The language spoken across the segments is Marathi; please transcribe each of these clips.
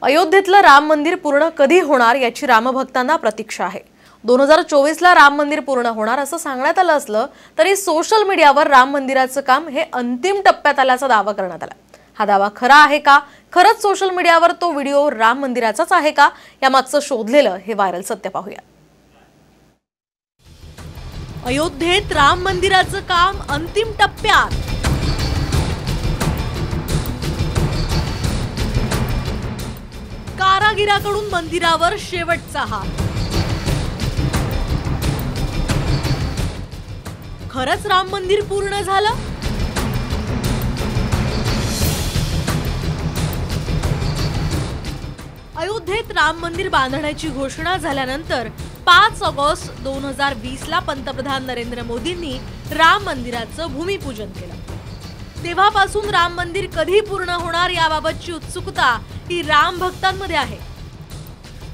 अयोध्येतलं राम मंदिर पूर्ण कधी होणार याची रामभक्तांना प्रतीक्षा आहे। 2024 ला राम मंदिर पूर्ण होणार असं सांगण्यात आलं असलं तरी सोशल मीडियावर राम मंदिराचं काम हे अंतिम टप्प्यात आल्याचा दावा करण्यात आला। हा दावा खरा आहे का? खरंच सोशल मीडियावर तो व्हिडिओ राम मंदिराचाच आहे का? यामागचं शोधलेलं हे व्हायरल सत्य पाहूया। अयोध्येत राम मंदिराचं काम अंतिम टप्प्यात। कारागिराकडून मंदिरावर शेवटचा हात। खरंच राम मंदिर पूर्ण झालं? अयोध्येत राम मंदिर बांधण्याची घोषणा झाल्यानंतर 5 ऑगस्ट 2020 ला पंतप्रधान नरेंद्र मोदींनी राम मंदिराचं भूमिपूजन केलं। तेव्हापासून राम मंदिर कधी पूर्ण होणार याबाबतची उत्सुकता ही राम भक्तांमध्ये आहे।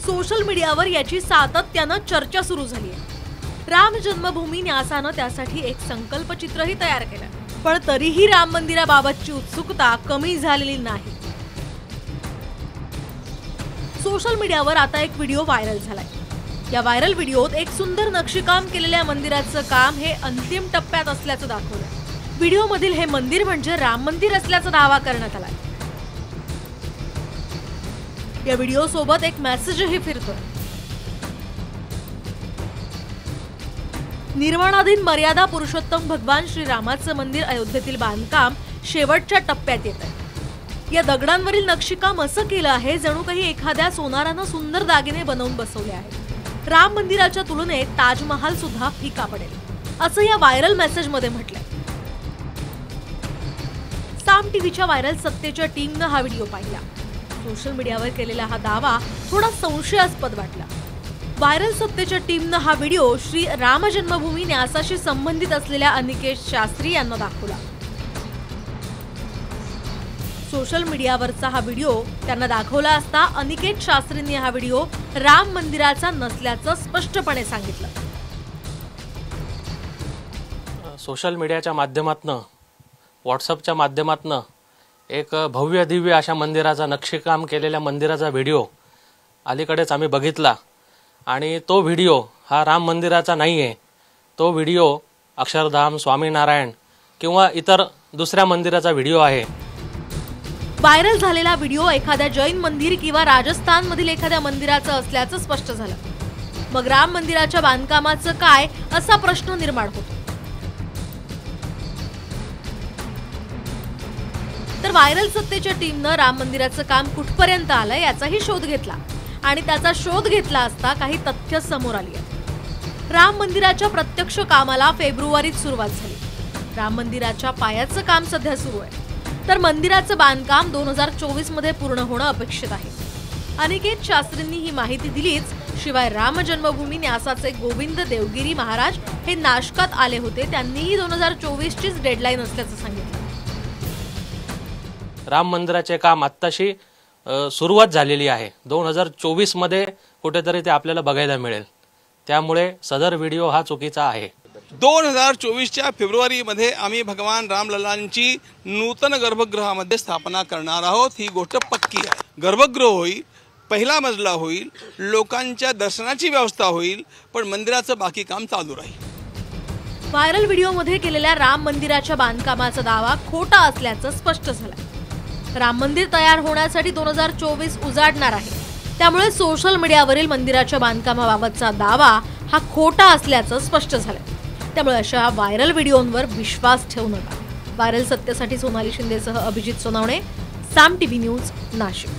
सोशल मीडियावर याची सातत्यानं चर्चा सुरू झाली आहे। राम जन्मभूमी न्यासानं त्यासाठी एक संकल्पचित्रही तयार केलं, पण तरीही राम मंदिराबाबतची उत्सुकता कमी झालेली नाही। सोशल मीडियावर आता एक व्हिडिओ व्हायरल झालाय। या व्हायरल व्हिडिओत एक सुंदर नक्षीकाम केलेल्या मंदिराचं काम हे अंतिम टप्प्यात असल्याचं दाखवलं। व्हिडिओ मधील हे मंदिर म्हणजे राम मंदिर असल्याचा दावा करण्यात आलाय। या व्हिडिओ सोबत एक मेसेजही फिरतोय। निर्माणाधीन मर्यादा पुरुषोत्तम भगवान श्रीरामाचं मंदिर अयोध्येतील बांधकाम शेवटच्या टप्प्यात येत आहे। या दगडांवरील नक्षीकाम असं केलं आहे जणू काही एखाद्या सोनारानं सुंदर दागिने बनवून बसवले आहेत। राम मंदिराच्या तुलनेत ताजमहाल सुद्धा फिका पडेल असं या व्हायरल मेसेज मध्ये म्हटलंय। साम टीव्हीच्या व्हायरल सत्तेच्या टीमनं हा व्हिडिओ पाहिला। सोशल मीडियावर केलेला हा दावा थोडा संशयास्पद वाटला। व्हायरल सत्तेच्या टीमनं हा व्हिडिओ श्री राम जन्मभूमी न्यासाशी संबंधित असलेल्या अनिकेत शास्त्री यांना दाखवला। सोशल मीडियावरचा हा व्हिडिओ त्यांना दाखवला असता अनिकेत शास्त्रींनी हा व्हिडिओ राम मंदिराचा नसल्याचं स्पष्टपणे सांगितलं। सोशल मीडियाच्या माध्यमातून व्हॉट्सअपच्या माध्यमातून एक भव्य दिव्य अशा मंदिराचा नक्षीकाम केलेल्या मंदिराचा व्हिडिओ अलीकडेच आम्ही बघितला आणि तो व्हिडिओ हा राम मंदिराचा नाही आहे। तो व्हिडिओ अक्षरधाम, स्वामीनारायण किंवा इतर दुसऱ्या मंदिराचा व्हिडिओ आहे। व्हायरल झालेला व्हिडिओ एखाद्या जैन मंदिर किंवा राजस्थान मधील एखाद्या मंदिराचं असल्याचं स्पष्ट झालं। मग राम मंदिराच्या बांधकामाचं काय असा प्रश्न निर्माण होतो। तर व्हायरल सत्तेच्या टीमनं राम मंदिराचं काम कुठपर्यंत आलंय याचाही शोध घेतला आणि त्याचा शोध घेतला असता काही तथ्य समोर आली आहेत। राम मंदिराच्या प्रत्यक्ष कामाला फेब्रुवारीत सुरुवात झाली। राम मंदिराच्या पायाचं काम सध्या सुरू आहे, तर मंदिराचं बांधकाम 2024 मध्ये पूर्ण होणं अपेक्षित आहे। अनिकेत शास्त्रींनी ही माहिती दिलीच, शिवाय राम जन्मभूमी न्यासाचे गोविंद देवगिरी महाराज हे नाशकात आले होते, त्यांनीही 2024 चीच डेडलाईन असल्याचं सांगितलं। राम मंदिराचे काम आत्ताशी सुरुवात झालेली आहे। 2024 मध्ये कुठेतरी ते आपल्याला बघायला मिळेल, त्यामुळे सदर व्हिडिओ हा चुकीचा आहे। 2024च्या फेब्रुवारीमध्ये आम्ही भगवान रामलल्लांची नूतन गर्भगृहामध्ये स्थापना करणार आहोत। ही गोष्ट पक्की आहे। गर्भगृह होईल, पहिला मजला होईल, लोकांच्या दर्शनाची व्यवस्था होईल, पण मंदिराचं बाकी काम चालू राहील। व्हायरल व्हिडिओमध्ये केलेल्या राम मंदिराच्या बांधकामाचा दावा खोटा असल्याचं स्पष्ट झालं। राम मंदिर तयार होण्यासाठी 2024 उजाडणार आहे, त्यामुळे सोशल मीडियावरील मंदिराच्या बांधकामाबाबतचा दावा हा खोटा असल्याचं स्पष्ट झालं। त्यामुळे अशा व्हायरल व्हिडिओंवर विश्वास ठेवू नका। व्हायरल सत्तेसाठी सोनाली शिंदेसह अभिजित सोनावणे, साम टीव्ही न्यूज, नाशिक।